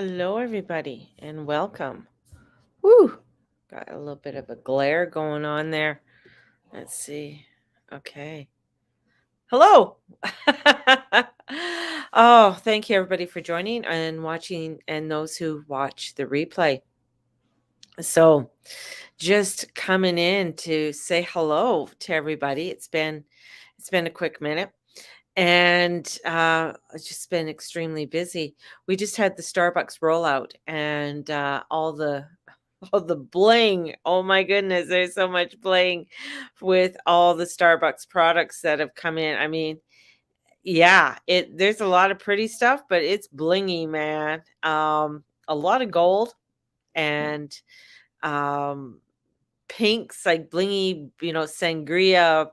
Hello, everybody, and welcome. Woo! Got a little bit of a glare going on there. Let's see. Okay. Hello. Oh, thank you, everybody, for joining and watching, and those who watch the replay. So, just coming in to say hello to everybody. It's been a quick minute, and it's just been extremely busy. We just had the Starbucks rollout, and all the bling. Oh my goodness, there's so much bling with all the Starbucks products that have come in. I mean, yeah, it there's a lot of pretty stuff, but it's blingy, man. A lot of gold and um pinks, like blingy, sangria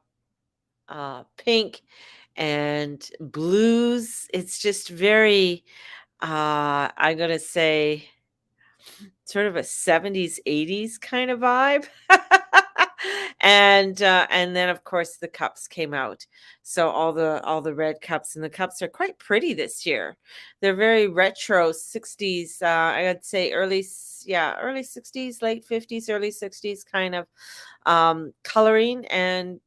pink and blues. It's just very I'm gonna say sort of a 70s, 80s kind of vibe. And then of course the cups came out. So all the red cups, and the cups are quite pretty this year. They're very retro 60s, I'd say early 60s, late 50s, early 60s kind of coloring, and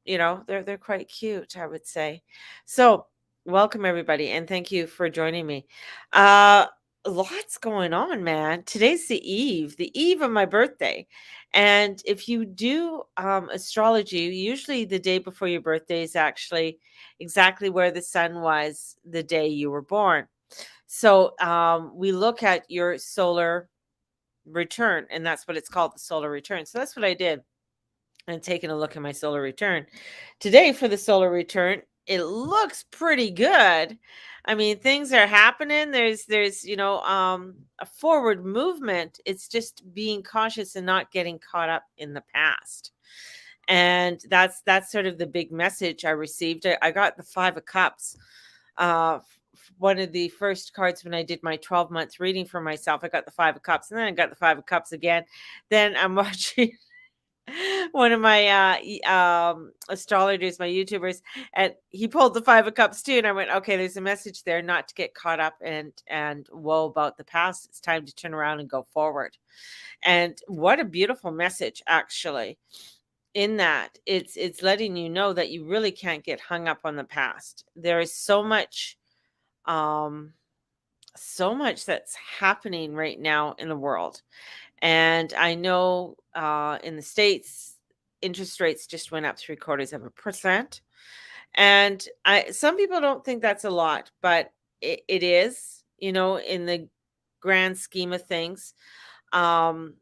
they're quite cute, I would say. So, welcome everybody, and thank you for joining me. Uh Lots going on, man. Today's the eve of my birthday. And if you do astrology, usually the day before your birthday is actually exactly where the sun was the day you were born. So, we look at your solar return, and that's what it's called, the solar return. So that's what I did, and taking a look at my solar return. Today for the solar return, it looks pretty good. I mean, things are happening. There's a forward movement. It's just being cautious and not getting caught up in the past. And that's sort of the big message I received. I got the 5 of cups. One of the first cards when I did my 12-month reading for myself, I got the 5 of cups, and then I got the 5 of cups again. Then I'm watching one of my astrologers, my YouTubers, and he pulled the 5 of cups too, and I went, okay, there's a message there, not to get caught up and woe about the past. It's time to turn around and go forward. And what a beautiful message, actually. In that, it's letting you know that you really can't get hung up on the past. There is um so much that's happening right now in the world. And I know in the States, interest rates just went up 0.75%. And some people don't think that's a lot, but it is, in the grand scheme of things. Um,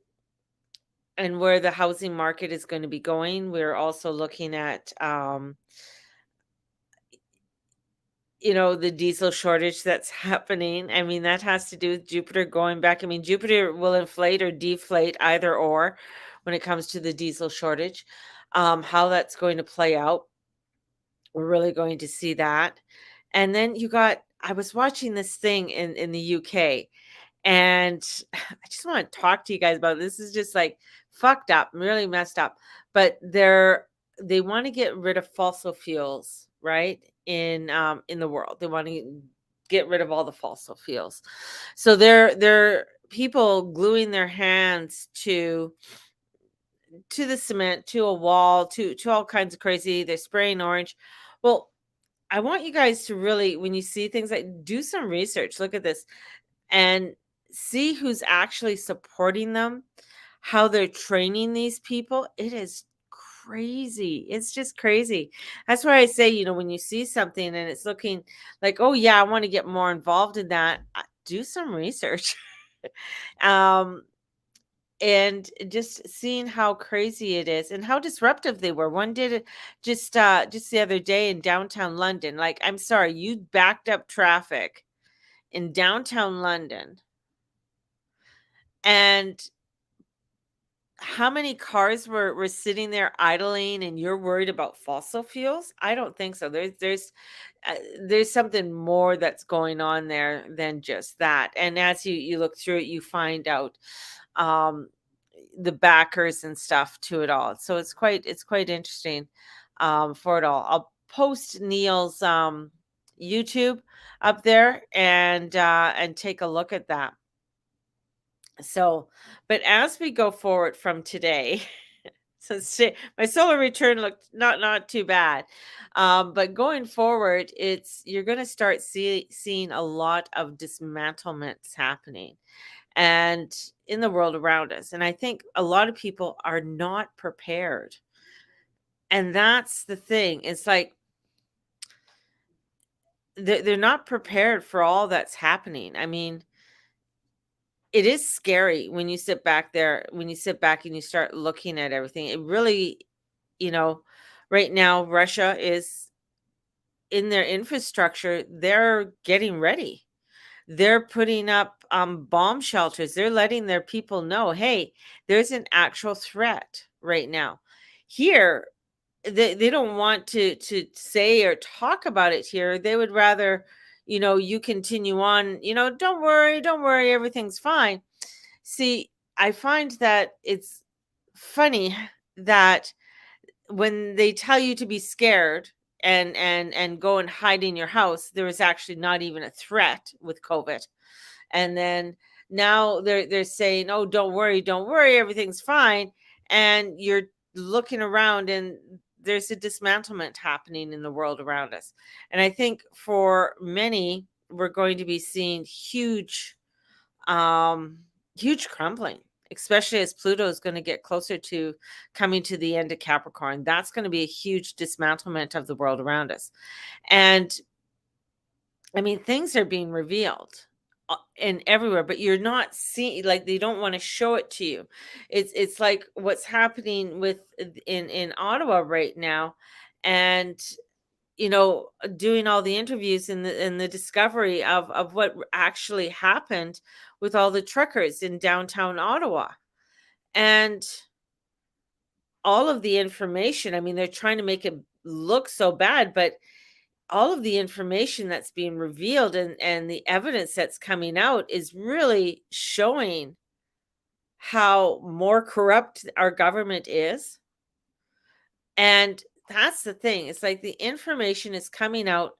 and where the housing market is going to be going, we're also looking at, the diesel shortage that's happening. I mean, that has to do with Jupiter going back. I mean, Jupiter will inflate or deflate, either or, when it comes to the diesel shortage. How that's going to play out, we're really going to see that. And then I was watching this thing in the UK, and I just want to talk to you guys about it. This is just like fucked up, really messed up. But they want to get rid of fossil fuels, right? In the world. They want to get rid of all the fossil fuels. So they're people gluing their hands to the cement, to a wall, to all kinds of crazy. They're spraying orange. Well, I want you guys to really, when you see things, like, do some research, look at this, and see who's actually supporting them, how they're training these people. It is crazy. It's just crazy. That's why I say, when you see something and it's looking like, oh yeah, I want to get more involved in that, do some research. um and just seeing how crazy it is and how disruptive they were. One did it just the other day in downtown London. Like, I'm sorry, you backed up traffic in downtown London, and how many cars were sitting there idling, and you're worried about fossil fuels? I don't think so. There's something more that's going on there than just that. And as you look through it, you find out um the backers and stuff to it all. So it's quite interesting for it all. I'll post Neil's YouTube up there, and take a look at that. So, but as we go forward from today, so my solar return looked not too bad, but going forward, it's you're going to start seeing a lot of dismantlements happening, and in the world around us. And I think a lot of people are not prepared, and that's the thing. It's like they're not prepared for all that's happening. I mean, it is scary when you sit back there, when you sit back and you start looking at everything. It really, you know, right now, Russia is in their infrastructure, they're getting ready. They're putting up bomb shelters. They're letting their people know, hey, there's an actual threat right now. Here, they don't want to say or talk about it here. They would rather, you continue on, don't worry, everything's fine. See, I find that it's funny that when they tell you to be scared and go and hide in your house, there is actually not even a threat with COVID. And then now they're saying, "Oh, don't worry, everything's fine." And you're looking around and there's a dismantlement happening in the world around us. And I think for many, we're going to be seeing um huge crumbling, especially as Pluto is going to get closer to coming to the end of Capricorn. That's going to be a huge dismantlement of the world around us. And I mean, things are being revealed and everywhere, but you're not seeing, like, they don't want to show it to you. It's like what's happening with in Ottawa right now, and doing all the interviews and the discovery of what actually happened with all the truckers in downtown Ottawa. And all of the information, I mean, they're trying to make it look so bad, but all of the information that's being revealed and the evidence that's coming out is really showing how more corrupt our government is. And that's the thing. It's like the information is coming out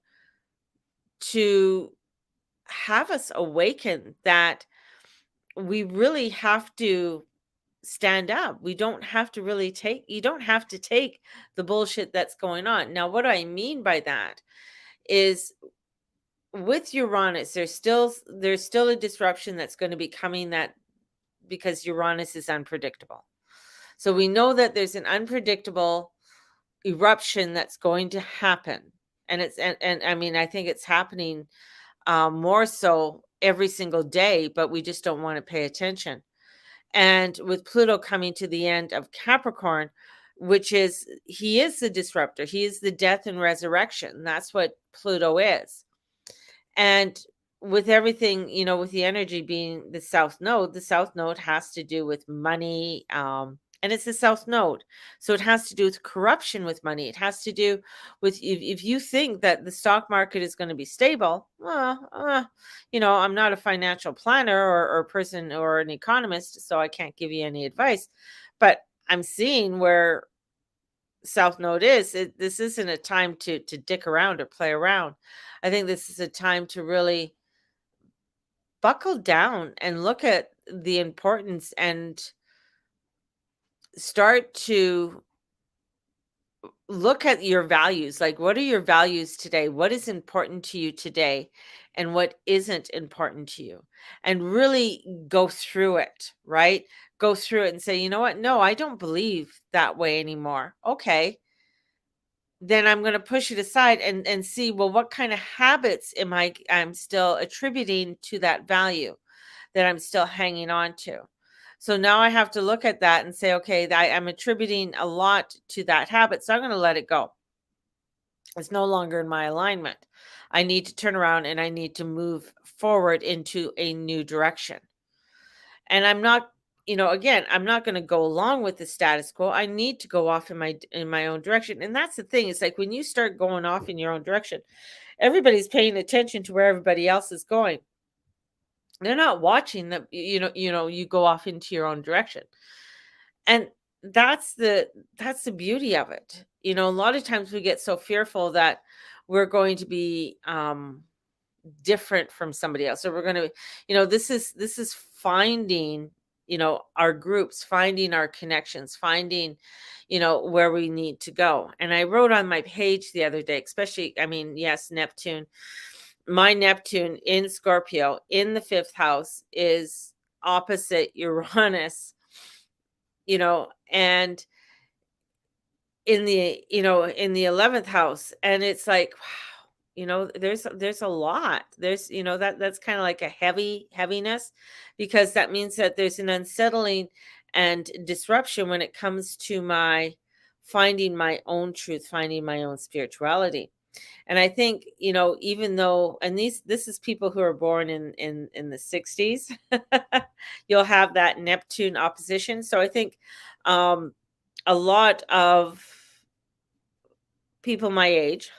to have us awaken that we really have to stand up. We don't have to really take you don't have to take the bullshit that's going on. Now, what I mean by that is with Uranus, there's still a disruption that's going to be coming, that because Uranus is unpredictable. So we know that there's an unpredictable eruption that's going to happen. And I mean, I think it's happening more so every single day, but we just don't want to pay attention. And with Pluto coming to the end of Capricorn, which is he is the disruptor, he is the death and resurrection. That's what Pluto is. And with everything, with the energy being the South Node has to do with money. And it's the South Node. So it has to do with corruption with money. It has to do with if you think that the stock market is going to be stable, I'm not a financial planner or person or an economist, so I can't give you any advice. But I'm seeing where South Node is. This isn't a time to dick around or play around. I think this is a time to really buckle down and look at the importance and start to look at your values. Like, what are your values today? What is important to you today? And what isn't important to you? And really go through it, right? Go through it and say, you know what? No, I don't believe that way anymore. Okay. Then I'm going to push it aside and see, well, what kind of habits I'm still attributing to that value that I'm still hanging on to. So now I have to look at that and say, okay, I'm attributing a lot to that habit. So I'm going to let it go. It's no longer in my alignment. I need to turn around and I need to move forward into a new direction. And I'm not, again, I'm not going to go along with the status quo. I need to go off in my own direction. And that's the thing. It's like when you start going off in your own direction, everybody's paying attention to where everybody else is going. They're not watching that, you go off into your own direction. And that's the beauty of it. A lot of times we get so fearful that we're going to be different from somebody else. So we're going to, this is finding, our groups, finding our connections, finding, where we need to go. And I wrote on my page the other day, especially, I mean, yes, Neptune, my Neptune in Scorpio in the fifth house is opposite Uranus, and in the 11th house, and it's like, wow, there's a lot. There's, that's kind of like a heaviness, because that means that there's an unsettling and disruption when it comes to my finding my own truth, finding my own spirituality. And I think, even though, and this is people who are born in the 60s, you'll have that Neptune opposition. So I think um a lot of people my age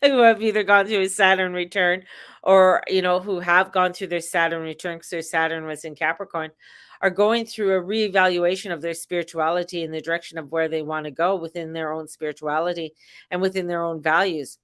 who have either gone through a Saturn return, or, who have gone through their Saturn return because their Saturn was in Capricorn, are going through a reevaluation of their spirituality and the direction of where they want to go within their own spirituality and within their own values.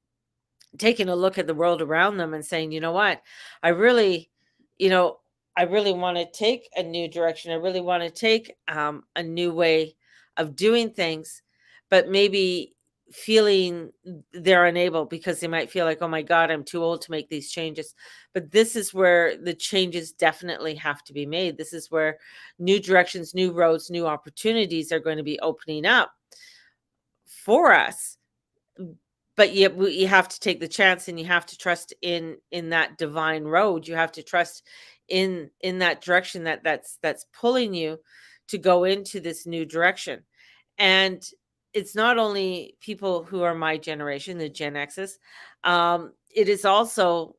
Taking a look at the world around them and saying, you know what, I really, you know, I really want to take a new direction. I really want to take a new way of doing things, but maybe feeling they're unable because they might feel like, oh my God, I'm too old to make these changes. But this is where the changes definitely have to be made. This is where new directions, new roads, new opportunities are going to be opening up for us. But you have to take the chance, and you have to trust in that divine road. You have to trust in that direction that's pulling you to go into this new direction. And it's not only people who are my generation, the Gen X's. It is also,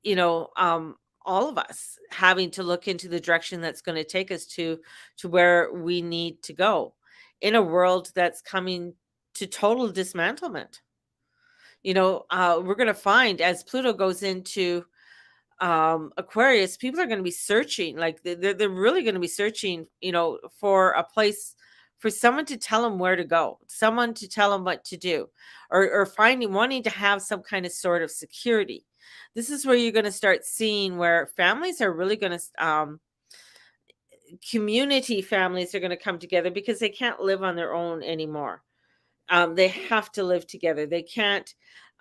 all of us having to look into the direction that's going to take us to where we need to go in a world that's coming to total dismantlement. We're going to find, as Pluto goes into Aquarius, people are going to be searching, like they're really going to be searching, for a place, for someone to tell them where to go, someone to tell them what to do, or wanting to have some kind of sort of security. This is where you're going to start seeing where families are really going to community families are going to come together, because they can't live on their own anymore. They have to live together. They can't.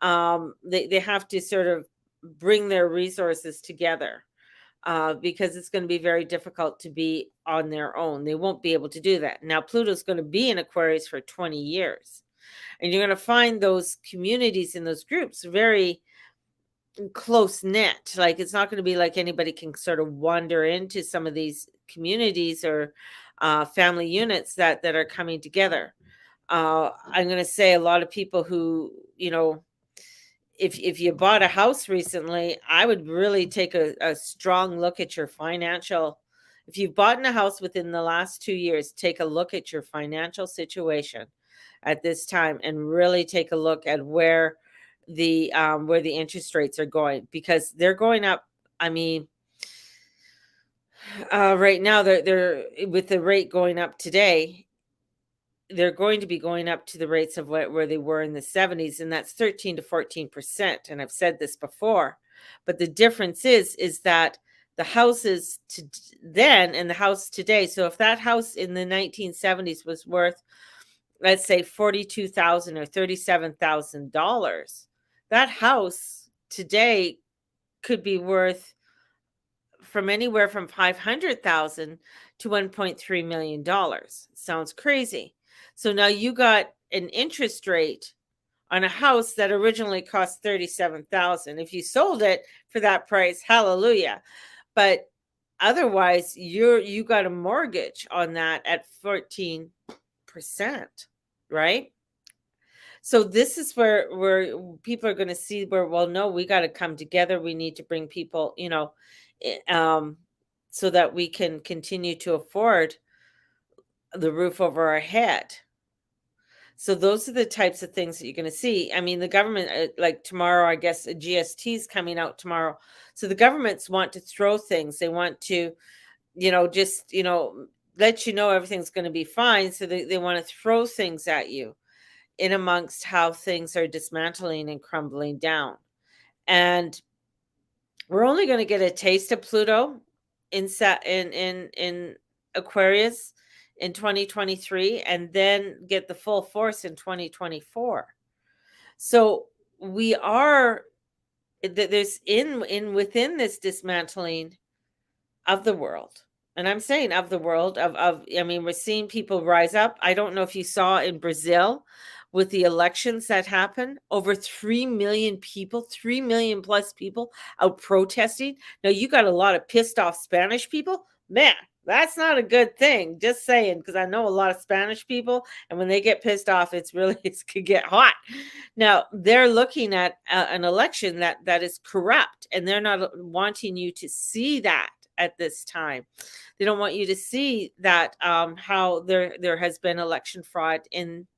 They have to sort of bring their resources together, because it's going to be very difficult to be on their own. They won't be able to do that. Now, Pluto's going to be in Aquarius for 20 years, and you're going to find those communities and those groups very close knit. Like, it's not going to be like anybody can sort of wander into some of these communities or family units that are coming together. I'm going to say a lot of people who, if you bought a house recently, I would really take a strong look at your financial. If you've bought in a house within the last 2 years, take a look at your financial situation at this time, and really take a look at where the interest rates are going, because they're going up. I mean, right now they're with the rate going up today, they're going to be going up to the rates of where they were in the 70s, and that's 13 to 14%. And I've said this before, but the difference is that the houses then and the house today. So if that house in the 1970s was worth, let's say, $42,000 or $37,000, that house today could be worth from anywhere from 500,000 to $1.3 million. Sounds crazy. So now you got an interest rate on a house that originally cost 37,000. If you sold it for that price, hallelujah. But otherwise, you got a mortgage on that at 14%, right? So this is where people are going to see where, well, no, we got to come together. We need to bring people, so that we can continue to afford the roof over our head. So those are the types of things that you're going to see. I mean, the government, like tomorrow, I guess GST is coming out tomorrow. So the governments want to throw things. They want to, just, let you know everything's going to be fine. So they want to throw things at you in amongst how things are dismantling and crumbling down. And we're only going to get a taste of Pluto in Aquarius in 2023, and then get the full force in 2024. So we are there's in within this dismantling of the world. And I'm saying of the world of I mean, we're seeing people rise up. I don't know if you saw in Brazil with the elections that happened, over 3 million people, 3 million plus people out protesting. Now you got a lot of pissed off Spanish people. Man, that's not a good thing. Just saying, because I know a lot of Spanish people, and when they get pissed off, it's really it could get hot. Now they're looking at an election that is corrupt, and they're not wanting you to see that at this time. They don't want you to see that how there has been election fraud in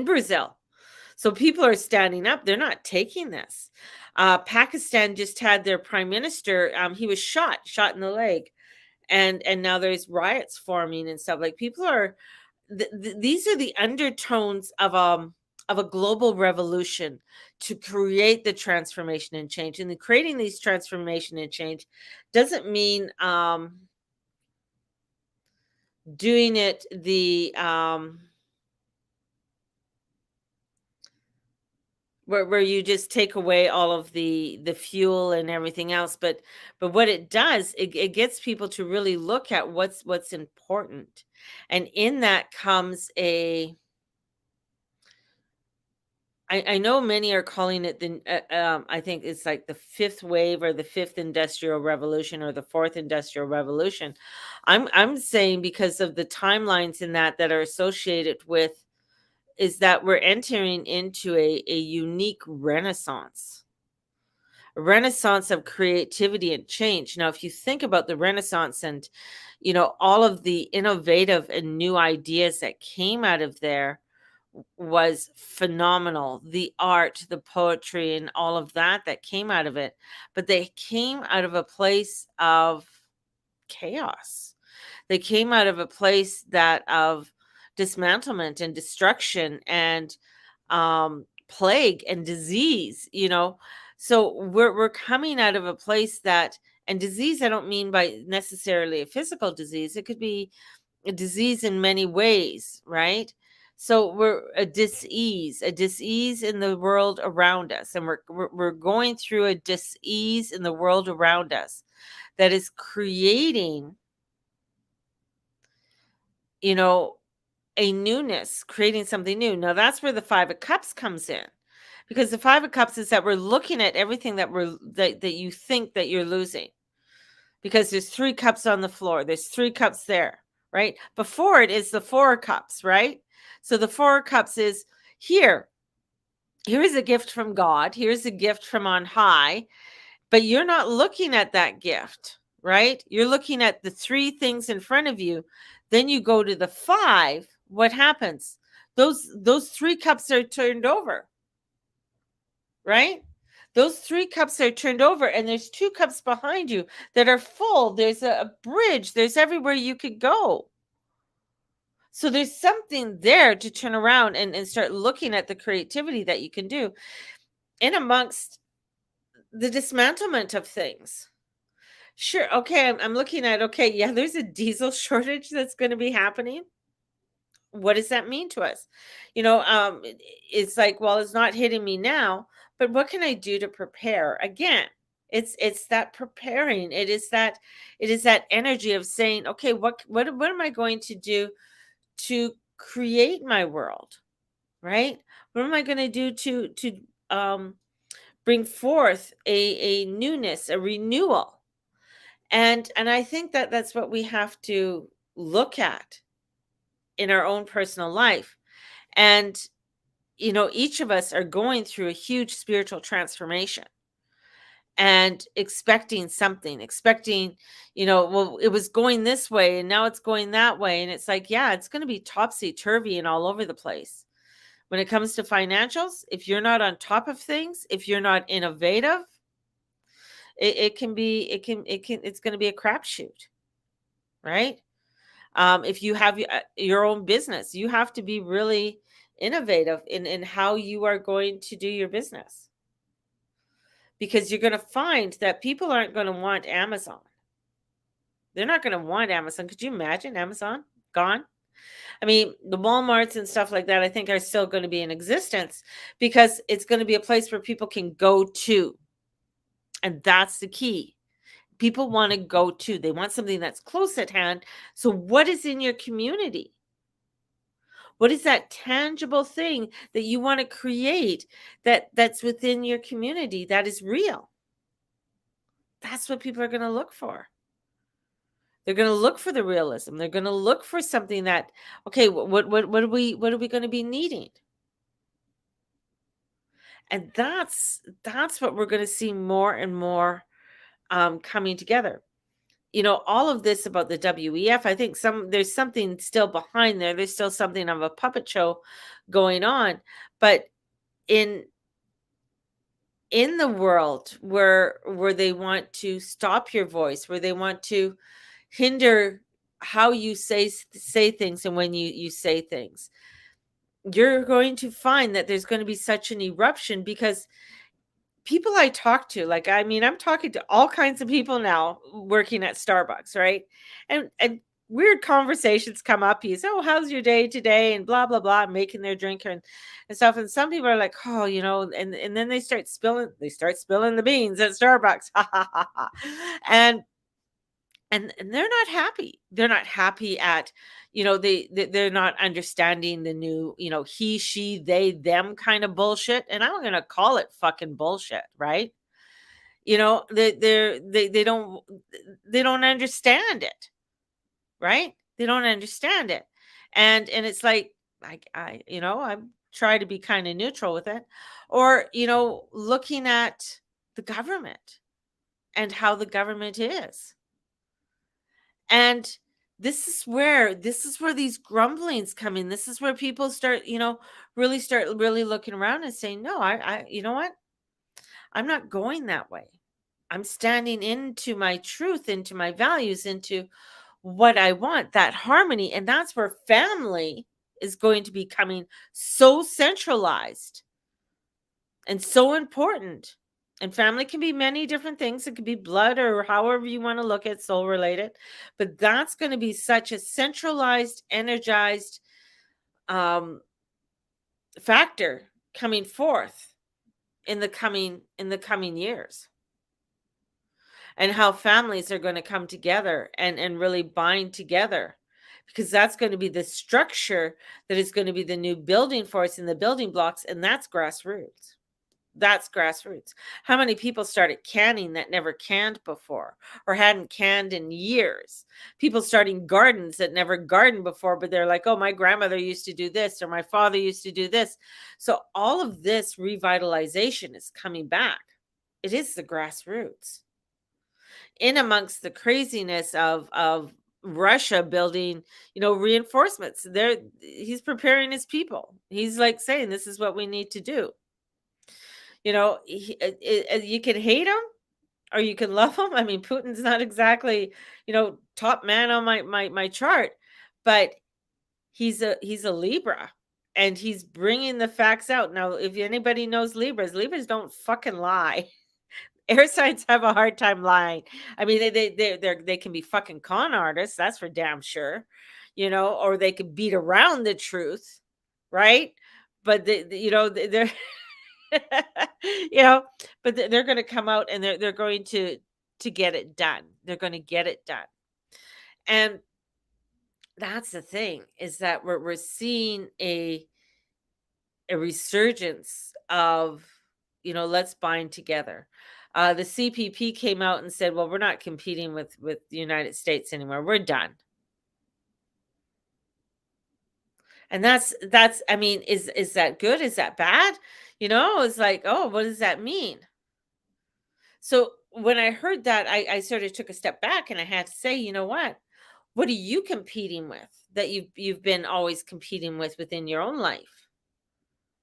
Brazil. So people are standing up. They're not taking this. Pakistan just had their prime minister. He was shot in the leg, and now there's riots forming and stuff. Like people are. These are the undertones of a global revolution to create the transformation and change. And creating these transformation and change doesn't mean doing it the where you just take away all of the fuel and everything else, but what it does, it gets people to really look at what's important. And in that comes I know many are calling it I think it's like the fifth wave or the fifth industrial revolution or the fourth industrial revolution. I'm saying because of the timelines in that are associated with, is that we're entering into a unique renaissance, a renaissance of creativity and change. Now, if you think about the Renaissance and, all of the innovative and new ideas that came out of there was phenomenal. The art, the poetry, and all of that came out of it. But they came out of a place of chaos. They came out of a place of dismantlement and destruction and plague and disease, So we're coming out of a place and disease, I don't mean by necessarily a physical disease. It could be a disease in many ways, right? So we're a dis-ease in the world around us, and we're going through a dis-ease in the world around us that is creating, a newness, creating something new. Now that's where the Five of Cups comes in, because the Five of Cups is that we're looking at everything that you think that you're losing, because there's 3 cups on the floor, there's 3 cups there, right? Before it is the 4 cups, right? So the 4 cups is here is a gift from God, here's a gift from on high, but you're not looking at that gift, right? You're looking at the 3 things in front of you. Then you go to the 5. What happens? Those 3 cups are turned over, right? Those 3 cups are turned over, and there's 2 cups behind you that are full. There's a bridge. There's everywhere you could go. So there's something there to turn around and start looking at the creativity that you can do in amongst the dismantlement of things. Sure. Okay. I'm looking at, okay, yeah, there's a diesel shortage that's going to be happening. What does that mean to us? It's like, well, it's not hitting me now, but what can I do to prepare? Again, it's that preparing. It is that energy of saying, okay, what am I going to do to create my world, right? What am I going to do to bring forth a newness, a renewal? And I think that's what we have to look at in our own personal life. And each of us are going through a huge spiritual transformation and expecting something, well, it was going this way and now it's going that way. And it's like, yeah, it's going to be topsy-turvy and all over the place. When it comes to financials, if you're not on top of things, if you're not innovative, it's going to be a crapshoot, right? If you have your own business, you have to be really innovative in how you are going to do your business, because you're going to find that people aren't going to want Amazon. They're not going to want Amazon. Could you imagine Amazon gone? I mean, the Walmarts and stuff like that, I think are still going to be in existence because it's going to be a place where people can go to. And that's the key. People want to go to. They want something that's close at hand. So what is in your community? What is that tangible thing that you want to create that's within your community that is real? That's what people are going to look for. They're going to look for the realism. They're going to look for something that, okay, what are we going to be needing? And that's what we're going to see more and more coming together. You know, all of this about the WEF, I think there's something still behind there. There's still something of a puppet show going on, but in the world where they want to stop your voice, where they want to hinder how you say things and when you say things, you're going to find that there's going to be such an eruption because people I talk to, like, I mean, I'm talking to all kinds of people now working at Starbucks, right? And weird conversations come up. He's, oh, how's your day today? And blah, blah, blah, making their drink and stuff. And some people are like, oh, you know, and then they start spilling the beans at Starbucks. And they're not happy. They're not happy at, you know, they're not understanding the new, you know, he, she, they, them kind of bullshit. And I'm going to call it fucking bullshit, right? You know, they don't understand it, right? They don't understand it. And it's like, I you know, I try to be kind of neutral with it. Or, you know, looking at the government and how the government is. And this is where these grumblings come in. This is where people start, you know, really looking around and saying, no, I you know what? I'm not going that way. I'm standing into my truth, into my values, into what I want, that harmony. And that's where family is going to be coming so centralized and so important. And family can be many different things. It could be blood or however you want to look at, soul related. But that's going to be such a centralized, energized factor coming forth in the coming years. And how families are going to come together and really bind together, because that's going to be the structure that is going to be the new building force and the building blocks. And that's grassroots. That's grassroots. How many people started canning that never canned before or hadn't canned in years? People starting gardens that never gardened before, but they're like, oh, my grandmother used to do this or my father used to do this. So all of this revitalization is coming back. It is the grassroots. In amongst the craziness of Russia building, you know, reinforcements, he's preparing his people. He's like saying, this is what we need to do. You know, you can hate him or you can love him. I mean, Putin's not exactly, you know, top man on my chart, but he's a Libra and he's bringing the facts out. Now, if anybody knows Libras don't fucking lie. Air signs have a hard time lying. I mean, they can be fucking con artists, that's for damn sure, you know, or they could beat around the truth, right? But you know, they're you know, but they're going to come out and they're going to get it done. They're going to get it done. And that's the thing, is that we're seeing a resurgence of, you know, let's bind together. The CPP came out and said, well, we're not competing with the United States anymore. We're done. And that's I mean, is that good? Is that bad? You know, it's like, oh, what does that mean? So when I heard that, I sort of took a step back and I had to say, you know what are you competing with that you've been always competing with within your own life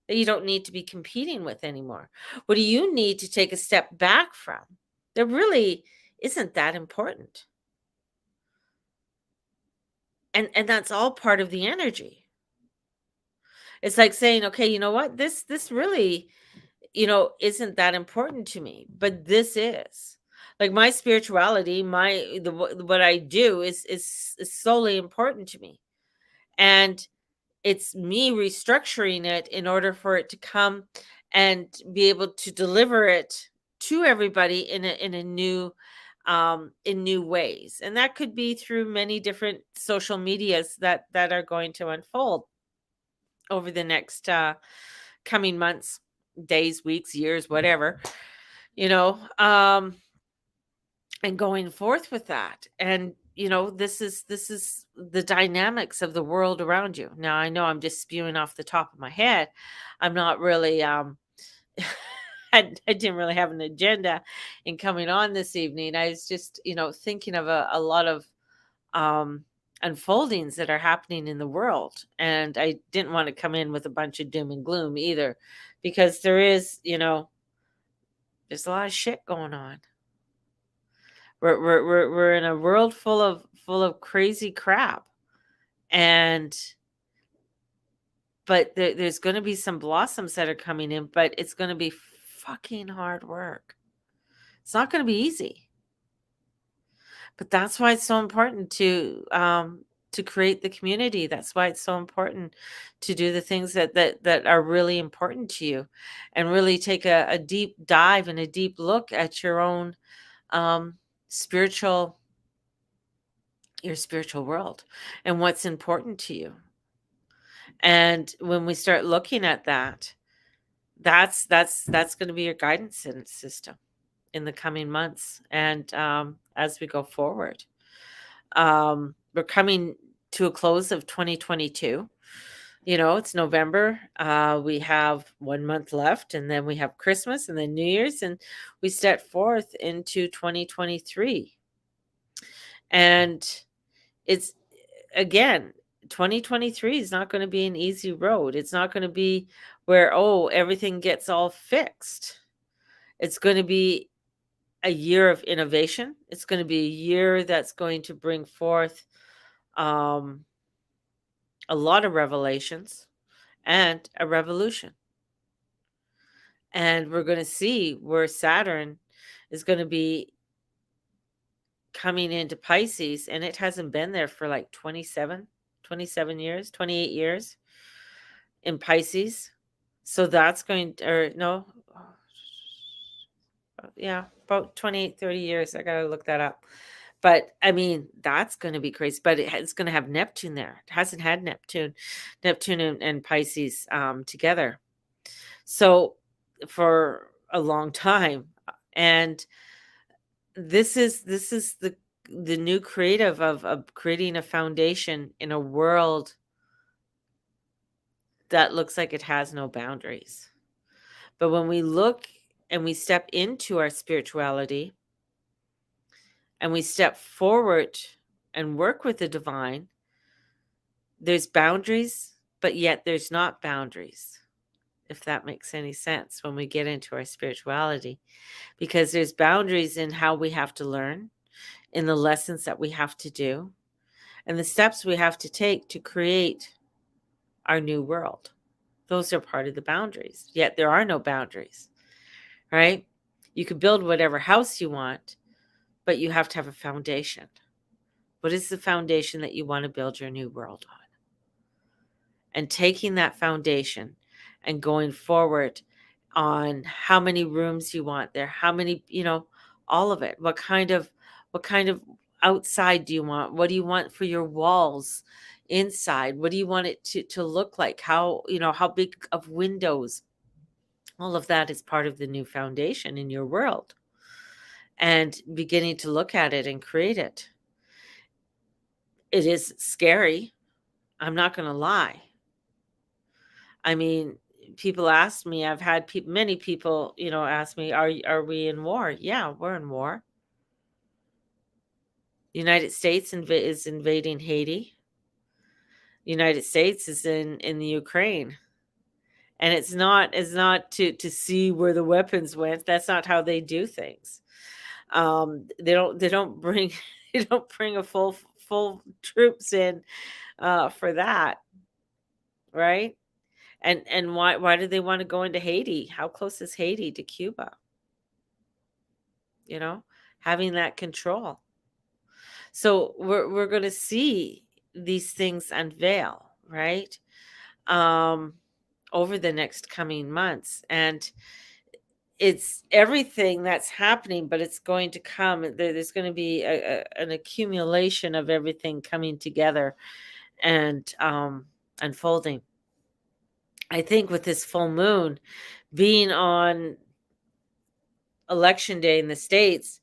that you don't need to be competing with anymore? What do you need to take a step back from? There really isn't that important. And that's all part of the energy. It's like saying, okay, you know what? This really, you know, isn't that important to me, but this is. Like my spirituality, what I do is solely important to me. And it's me restructuring it in order for it to come and be able to deliver it to everybody in new ways. And that could be through many different social medias that are going to unfold over the next coming months, days, weeks, years, whatever, you know. And going forth with that. And this is the dynamics of the world around you. Now I know I'm just spewing off the top of my head. I'm not really I didn't really have an agenda in coming on this evening. I was just, thinking of a lot of um unfoldings that are happening in the world, and I didn't want to come in with a bunch of doom and gloom either, because there is, there's a lot of shit going on. We're in a world full of crazy crap, and but there's going to be some blossoms that are coming in, but it's going to be fucking hard work. It's not going to be easy, but that's why it's so important to create the community. That's why it's so important to do the things that are really important to you, and really take a deep dive and a deep look at um, spiritual your spiritual world and what's important to you. And when we start looking at that, that's going to be your guidance system in the coming months, and as we go forward. We're coming to a close of 2022. It's November. We have 1 month left, and then we have Christmas and then New Year's, and we step forth into 2023. And it's, again, 2023 is not going to be an easy road. It's not going to be where, oh, everything gets all fixed. It's going to be a year of innovation. It's going to be a year that's going to bring forth um, a lot of revelations and a revolution. And we're going to see where Saturn is going to be coming into Pisces, and it hasn't been there for like 27 years, 28 years in Pisces. So that's going to, or no, yeah, about 28, 30 years. I got to look that up. But I mean, that's going to be crazy. But it's going to have Neptune there. It hasn't had Neptune and Pisces together. So for a long time. And this is the new creative of creating a foundation in a world that looks like it has no boundaries. But when we look and we step into our spirituality and we step forward and work with the divine, there's boundaries, but yet there's not boundaries, if that makes any sense, when we get into our spirituality, because there's boundaries in how we have to learn, in the lessons that we have to do, and the steps we have to take to create our new world. Those are part of the boundaries, yet there are no boundaries, right? You can build whatever house you want, but you have to have a foundation. What is the foundation that you want to build your new world on? And taking that foundation and going forward on how many rooms you want there, how many, all of it. What kind of outside do you want? What do you want for your walls inside? What do you want it to look like? How big of windows? All of that is part of the new foundation in your world, and beginning to look at it and create it. It is scary. I'm not going to lie. I mean, people ask me, I've had many people, ask me, are we in war? Yeah, we're in war. The United States is invading Haiti. The United States is in the Ukraine. And it's not to see where the weapons went. That's not how they do things. They don't bring they don't bring a full troops in for that, right? And why do they want to go into Haiti? How close is Haiti to Cuba? You know, having that control. So we're going to see these things unveil, right? Um, over the next coming months. And it's everything that's happening, but it's going to come. There's going to be an accumulation of everything coming together and unfolding. I think with this full moon being on election day in the States,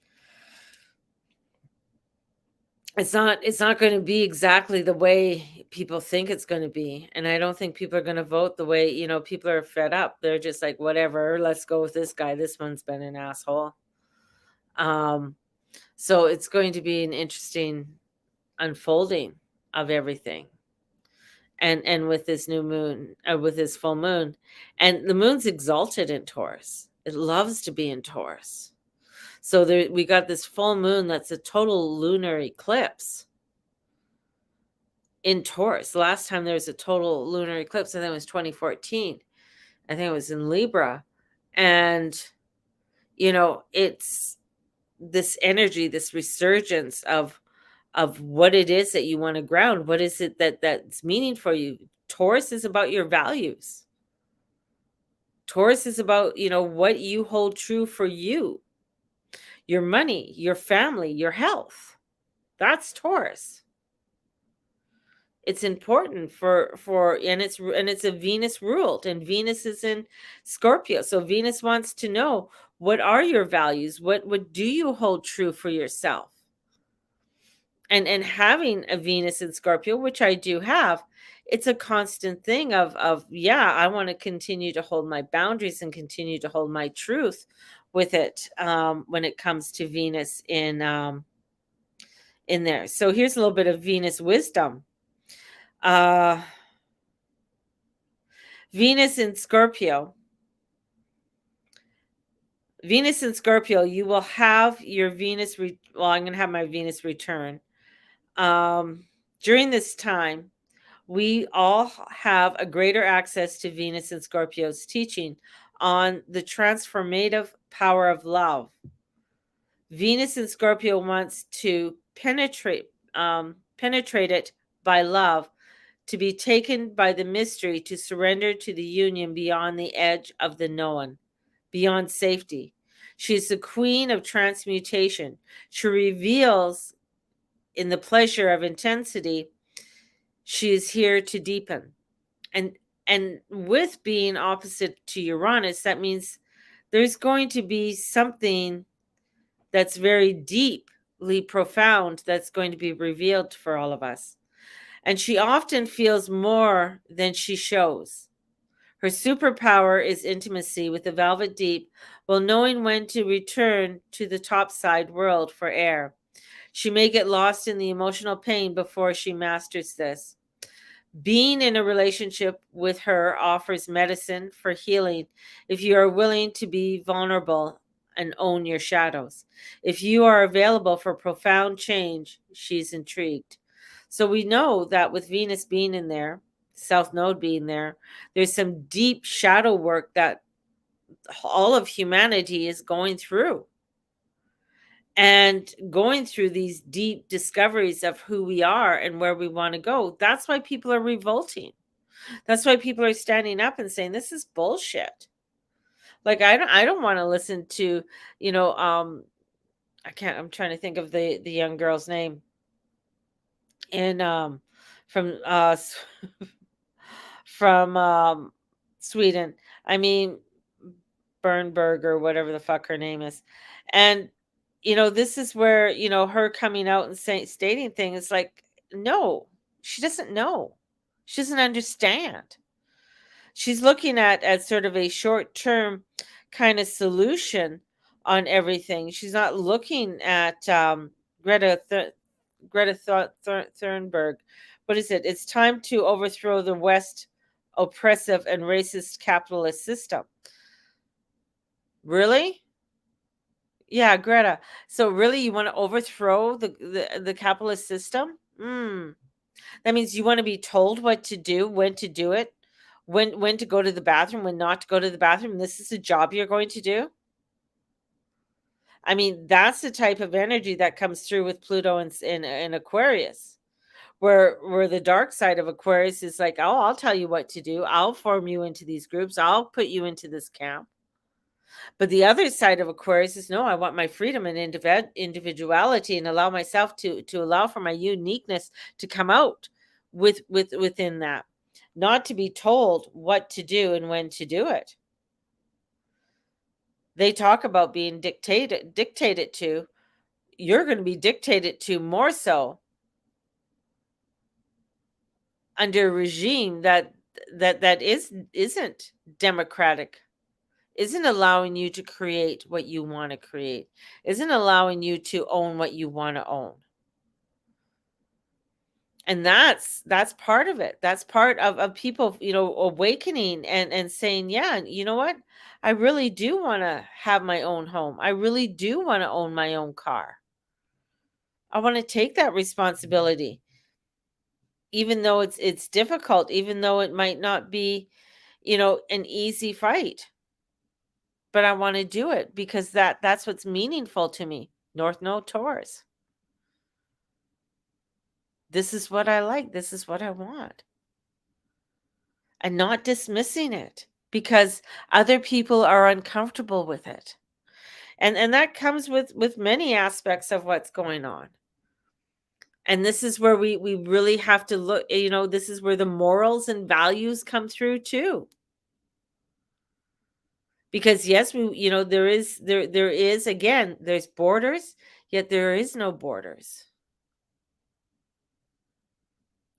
it's not going to be exactly the way people think it's going to be. And I don't think people are going to vote the way, people are fed up. They're just like, whatever, let's go with this guy. This one's been an asshole. Um, so it's going to be an interesting unfolding of everything. And with this new moon, with this full moon, and the moon's exalted in Taurus. It loves to be in Taurus. So we got this full moon that's a total lunar eclipse in Taurus. The last time there was a total lunar eclipse, I think it was 2014. I think it was in Libra. And, it's this energy, this resurgence of what it is that you want to ground. What is it that's meaning for you? Taurus is about your values. Taurus is about, what you hold true for you. Your money, your family, your health. That's Taurus. It's important and it's a Venus ruled, and Venus is in Scorpio. So Venus wants to know, what are your values? What do you hold true for yourself? And having a Venus in Scorpio, which I do have, it's a constant thing of yeah, I want to continue to hold my boundaries and continue to hold my truth with it, when it comes to Venus in there. So here's a little bit of Venus wisdom. Venus in Scorpio. Venus in Scorpio, you will have your Venus. I'm going to have my Venus return. During this time, we all have a greater access to Venus and Scorpio's teaching on the transformative power of love. Venus in Scorpio wants to penetrate it by love, to be taken by the mystery, to surrender to the union beyond the edge of the known, beyond safety. She is the queen of transmutation. She reveals in the pleasure of intensity. She is here to deepen. And with being opposite to Uranus, that means there's going to be something that's very deeply profound that's going to be revealed for all of us. And she often feels more than she shows. Her superpower is intimacy with the velvet deep, while knowing when to return to the topside world for air. She may get lost in the emotional pain before she masters this. Being in a relationship with her offers medicine for healing if you are willing to be vulnerable and own your shadows. If you are available for profound change, she's intrigued. So we know that with Venus being in there, South Node being there, there's some deep shadow work that all of humanity is going through. And going through these deep discoveries of who we are and where we want to go. That's why people are revolting. That's why people are standing up and saying, this is bullshit. Like, I don't want to listen to, I'm trying to think of the young girl's name. And from Sweden. I mean, Bernberg or whatever the fuck her name is. And this is where, her coming out and stating things like, no, she doesn't know. She doesn't understand. She's looking at sort of a short-term kind of solution on everything. She's not looking at Greta Thunberg. What is it? It's time to overthrow the West oppressive and racist capitalist system. Really? Yeah, Greta. So really you want to overthrow the capitalist system? That means you want to be told what to do, when to do it, when to go to the bathroom, when not to go to the bathroom. This is a job you're going to do? I mean, that's the type of energy that comes through with Pluto in Aquarius, where the dark side of Aquarius is like, "Oh, I'll tell you what to do. I'll form you into these groups. I'll put you into this camp." But the other side of Aquarius is, "No, I want my freedom and individuality, and allow myself to allow for my uniqueness to come out within that, not to be told what to do and when to do it." They talk about being dictated to. You're going to be dictated to more so under a regime that isn't democratic, isn't allowing you to create what you want to create, isn't allowing you to own what you want to own. And that's part of it. That's part of people, awakening and saying, yeah, you know what? I really do want to have my own home. I really do want to own my own car. I want to take that responsibility, even though it's difficult, even though it might not be, an easy fight. But I want to do it because that's what's meaningful to me. North Node Taurus. This is what I like. This is what I want. And not dismissing it because other people are uncomfortable with it. And that comes with many aspects of what's going on. And this is where we really have to look, this is where the morals and values come through too. Because yes, there is again, there's borders, yet there is no borders.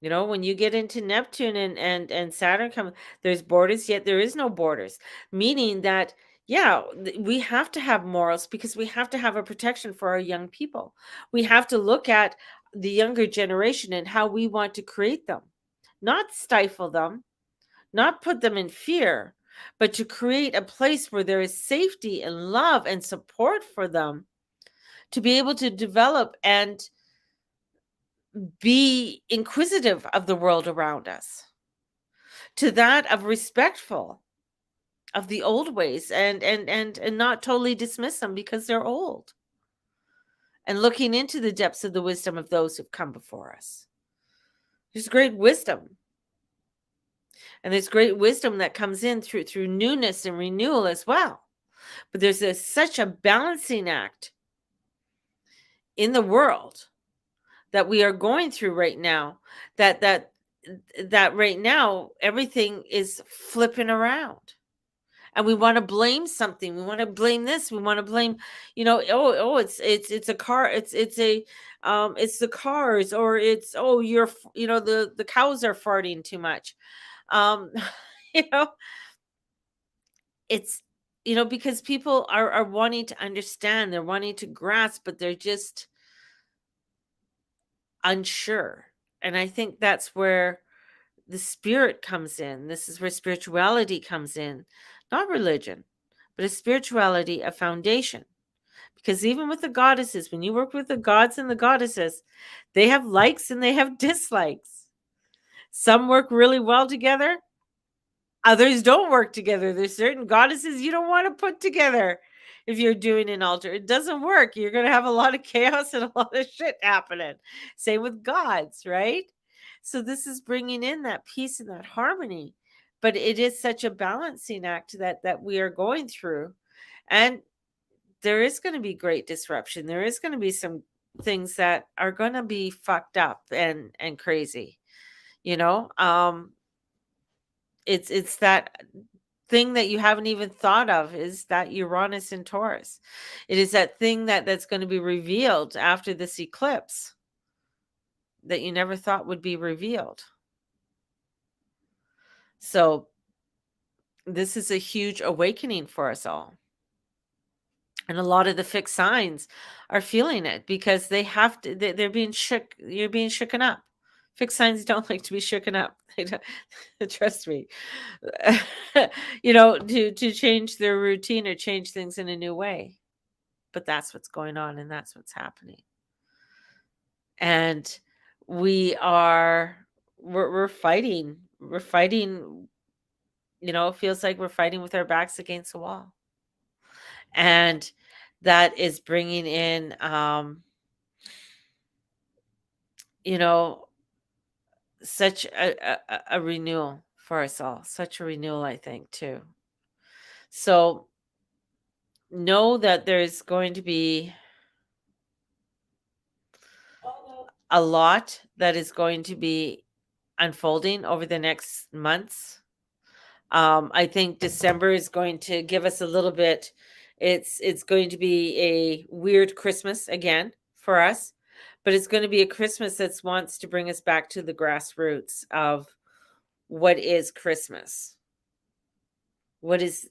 When you get into Neptune and Saturn come, there's borders, yet there is no borders. Meaning that, yeah, we have to have morals because we have to have a protection for our young people. We have to look at the younger generation and how we want to create them, not stifle them, not put them in fear, but to create a place where there is safety and love and support for them to be able to develop and be inquisitive of the world around us, to that of respectful of the old ways and not totally dismiss them because they're old, and looking into the depths of the wisdom of those who've come before us. There's great wisdom, and there's great wisdom that comes in through newness and renewal as well. But there's such a balancing act in the world that we are going through right now, that right now everything is flipping around, and we want to blame something. We want to blame this. We want to blame, it's a car. It's the cars, or it's, the cows are farting too much. Um, you know, it's, because people are wanting to understand, they're wanting to grasp, but they're just unsure. And I think that's where the spirit comes in. This is where spirituality comes in, not religion, but a spirituality, a foundation. Because even with the goddesses, when you work with the gods and the goddesses, they have likes and they have dislikes. Some work really well together, others don't work together. There's certain goddesses you don't want to put together if you're doing an altar. It doesn't work. You're going to have a lot of chaos and a lot of shit happening. Same with gods, right? So this is bringing in that peace and that harmony. But it is such a balancing act that we are going through. And there is going to be great disruption. There is going to be some things that are going to be fucked up and crazy. You know, it's that thing that you haven't even thought of, is that Uranus in Taurus. It is that thing that's going to be revealed after this eclipse that you never thought would be revealed. So this is a huge awakening for us all. And a lot of the fixed signs are feeling it because they have to, they're being shook. You're being shooken up. Fixed signs don't like to be shooken up. They don't, trust me. To change their routine or change things in a new way. But that's what's going on and that's what's happening. And we're fighting. We're fighting, it feels like we're fighting with our backs against the wall. And that is bringing in, you know, such a renewal for us all, such a renewal, I think, too. So know that there's going to be a lot that is going to be unfolding over the next months. I think December is going to give us a little bit. It's going to be a weird Christmas again for us, but it's going to be a Christmas that wants to bring us back to the grassroots of what is Christmas. What is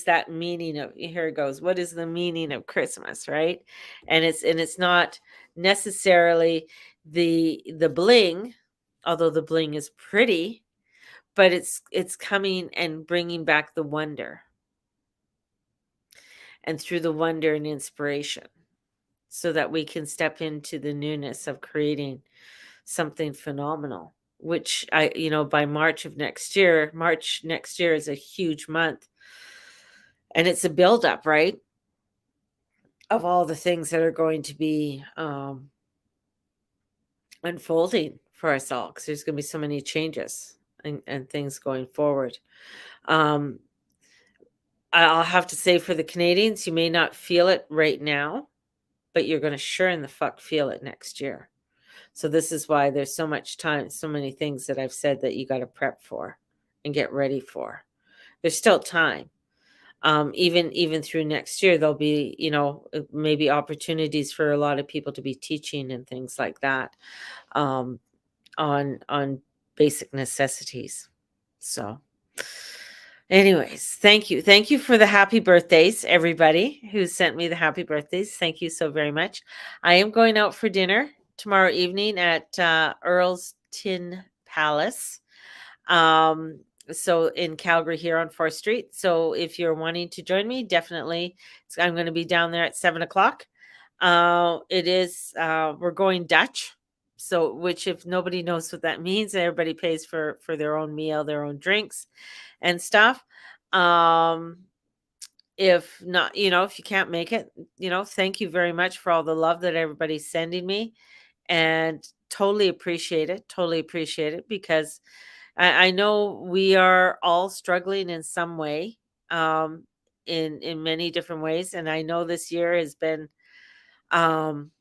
that meaning of, here it goes, what is the meaning of Christmas, right? And it's not necessarily the bling, although the bling is pretty, but it's coming and bringing back the wonder, and through the wonder and inspiration, so that we can step into the newness of creating something phenomenal, which by March next year is a huge month, and it's a buildup, right, of all the things that are going to be unfolding for us all, because there's going to be so many changes and things going forward. um, I'll have to say, for the Canadians, you may not feel it right now, but you're gonna sure in the fuck feel it next year. So this is why there's so much time, so many things that I've said that you gotta prep for and get ready for. There's still time. Even through next year, there'll be, maybe opportunities for a lot of people to be teaching and things like that, um, on basic necessities. So anyways, thank you. Thank you for the happy birthdays, everybody who sent me the happy birthdays. Thank you so very much. I am going out for dinner tomorrow evening at Earl's Tin Palace. Um, so in Calgary, here on 4th Street. So if you're wanting to join me, definitely, I'm going to be down there at 7 o'clock. It is, we're going Dutch. So, which, if nobody knows what that means, everybody pays for their own meal, their own drinks and stuff. Um, if not, if you can't make it, thank you very much for all the love that everybody's sending me, and totally appreciate it. Totally appreciate it, because I know we are all struggling in some way, um, in many different ways, and I know this year has been um,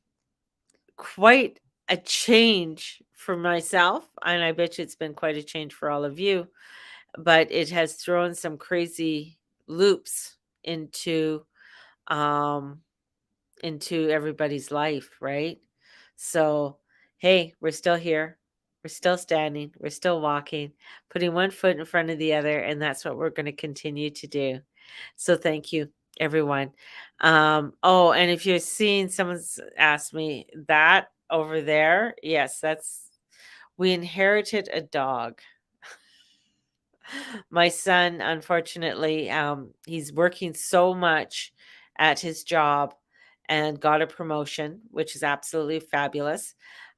quite a change for myself, and I bet you it's been quite a change for all of you. But it has thrown some crazy loops um into everybody's life, right? So, hey, we're still here. We're still standing. We're still walking, putting one foot in front of the other, and that's what we're going to continue to do. So, thank you, everyone. Oh, and if you're seeing, someone's asked me that over there. Yes, we inherited a dog. My son, unfortunately, he's working so much at his job and got a promotion, which is absolutely fabulous.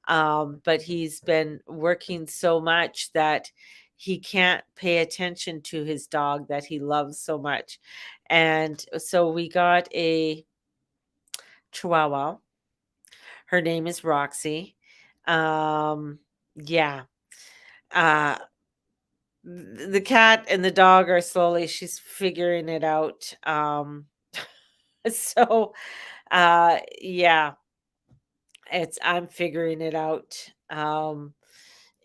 But he's been working so much that he can't pay attention to his dog that he loves so much. And so we got a Chihuahua. Her name is Roxy. Yeah. Uh, the cat and the dog are slowly, she's figuring it out. So yeah, I'm figuring it out.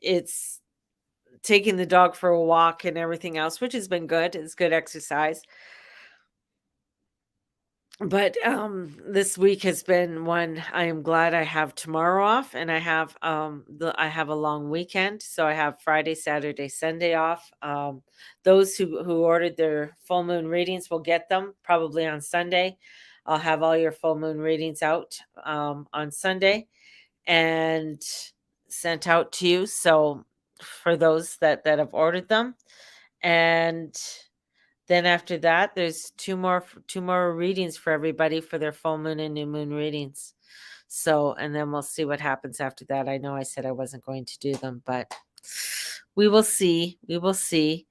It's taking the dog for a walk and everything else, which has been good. It's good exercise. But this week has been one. I am glad I have tomorrow off, and I have a long weekend, so I have Friday, Saturday, Sunday off. Those who ordered their full moon readings will get them probably on Sunday. I'll have all your full moon readings out on Sunday and sent out to you. So for those that have ordered them, and then after that, there's two more readings for everybody for their full moon and new moon readings. So, and then we'll see what happens after that. I know I said I wasn't going to do them, but we will see. We will see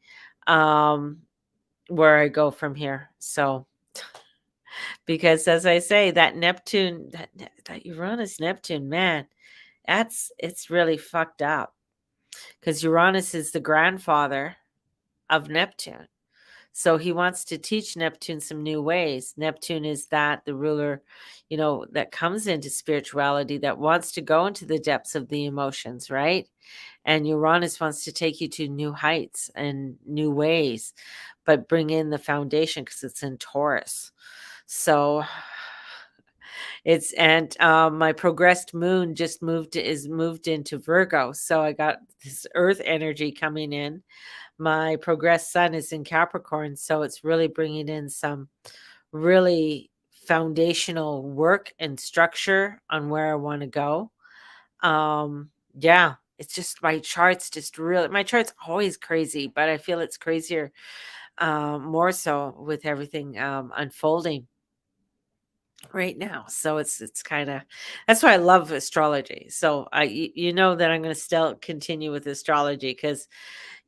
where I go from here. So, because as I say, that Neptune, that Uranus Neptune, man, it's really fucked up because Uranus is the grandfather of Neptune. So he wants to teach Neptune some new ways. Neptune is that the ruler, that comes into spirituality, that wants to go into the depths of the emotions, right? And Uranus wants to take you to new heights and new ways, but bring in the foundation because it's in Taurus. So it's and my progressed moon just moved into Virgo. So I got this earth energy coming in. My progressed sun is in Capricorn, so it's really bringing in some really foundational work and structure on where I want to go. Yeah, it's just my chart's just really my chart's always crazy, but I feel it's crazier more so with everything unfolding right now. So it's kind of that's why I love astrology. So you know that I'm going to still continue with astrology because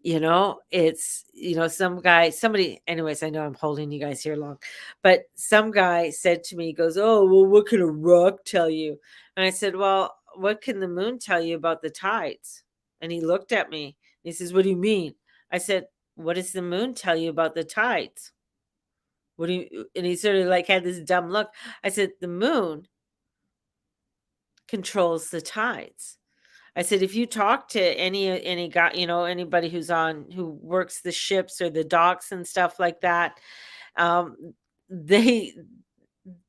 it's somebody, anyways, I know I'm holding you guys here long, but some guy said to me, he goes, "Oh, well, what can a rock tell you?" And I said, "Well, what can the moon tell you about the tides?" And he looked at me. He says, "What do you mean?" I said, "What does the moon tell you about the tides?" What do you And he sort of like had this dumb look. I said, "The moon controls the tides." I said, if you talk to any guy, anybody who works the ships or the docks and stuff like that, um, they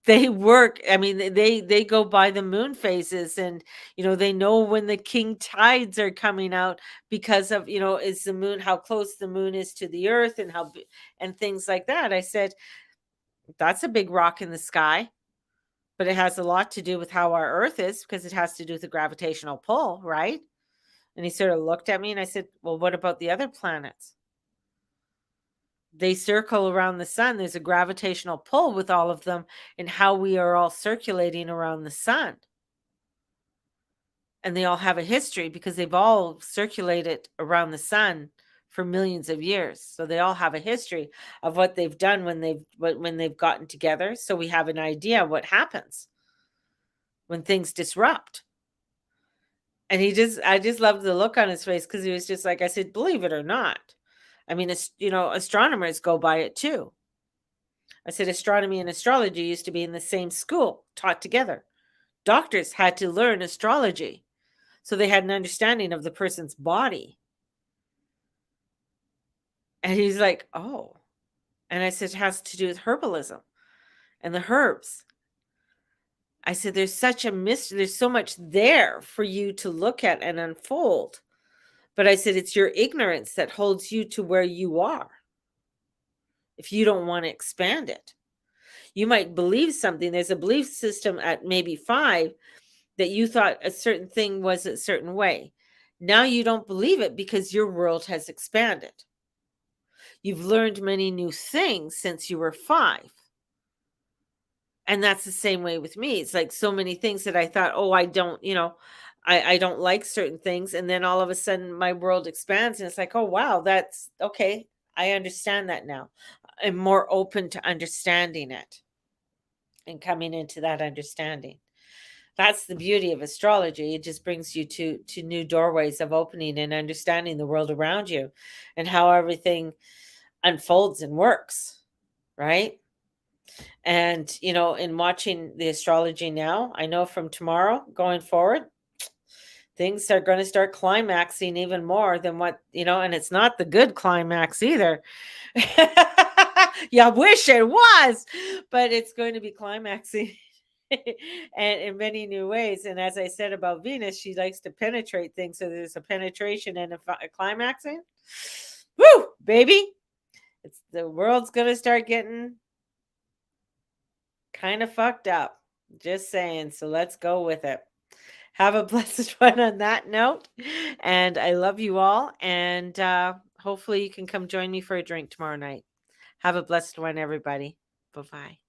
they work. I mean, they go by the moon phases, and they know when the king tides are coming out because of is the moon how close the moon is to the earth and and things like that. I said, that's a big rock in the sky. But it has a lot to do with how our earth is because it has to do with the gravitational pull, right? And he sort of looked at me and I said, "Well, what about the other planets? They circle around the sun. There's a gravitational pull with all of them and how we are all circulating around the sun. And they all have a history because they've all circulated around the sun for millions of years. So they all have a history of what they've done when they've gotten together. So we have an idea what happens when things disrupt." And I just loved the look on his face because he was just like, I said, "Believe it or not. I mean, astronomers go by it too." I said, "Astronomy and astrology used to be in the same school, taught together. Doctors had to learn astrology. So they had an understanding of the person's body." And he's like, "Oh." And I said, "It has to do with herbalism and the herbs." I said, "There's such a mystery. There's so much there for you to look at and unfold." But I said, "It's your ignorance that holds you to where you are if you don't want to expand it. You might believe something. There's a belief system at maybe 5 that you thought a certain thing was a certain way. Now you don't believe it because your world has expanded. You've learned many new things since you were 5. And that's the same way with me. It's like so many things that I thought, oh, I don't, I don't like certain things. And then all of a sudden my world expands and it's like, oh, wow, that's okay. I understand that now. I'm more open to understanding it and coming into that understanding. That's the beauty of astrology. It just brings you to new doorways of opening and understanding the world around you and how everything unfolds and works, right? And in watching the astrology now, I know from tomorrow going forward, things are going to start climaxing even more than and it's not the good climax either. Yeah, I wish it was, but it's going to be climaxing and in many new ways. And as I said about Venus, she likes to penetrate things. So there's a penetration and a climaxing. Woo, baby. The world's going to start getting kind of fucked up. Just saying. So let's go with it. Have a blessed one on that note. And I love you all. And hopefully you can come join me for a drink tomorrow night. Have a blessed one, everybody. Bye-bye.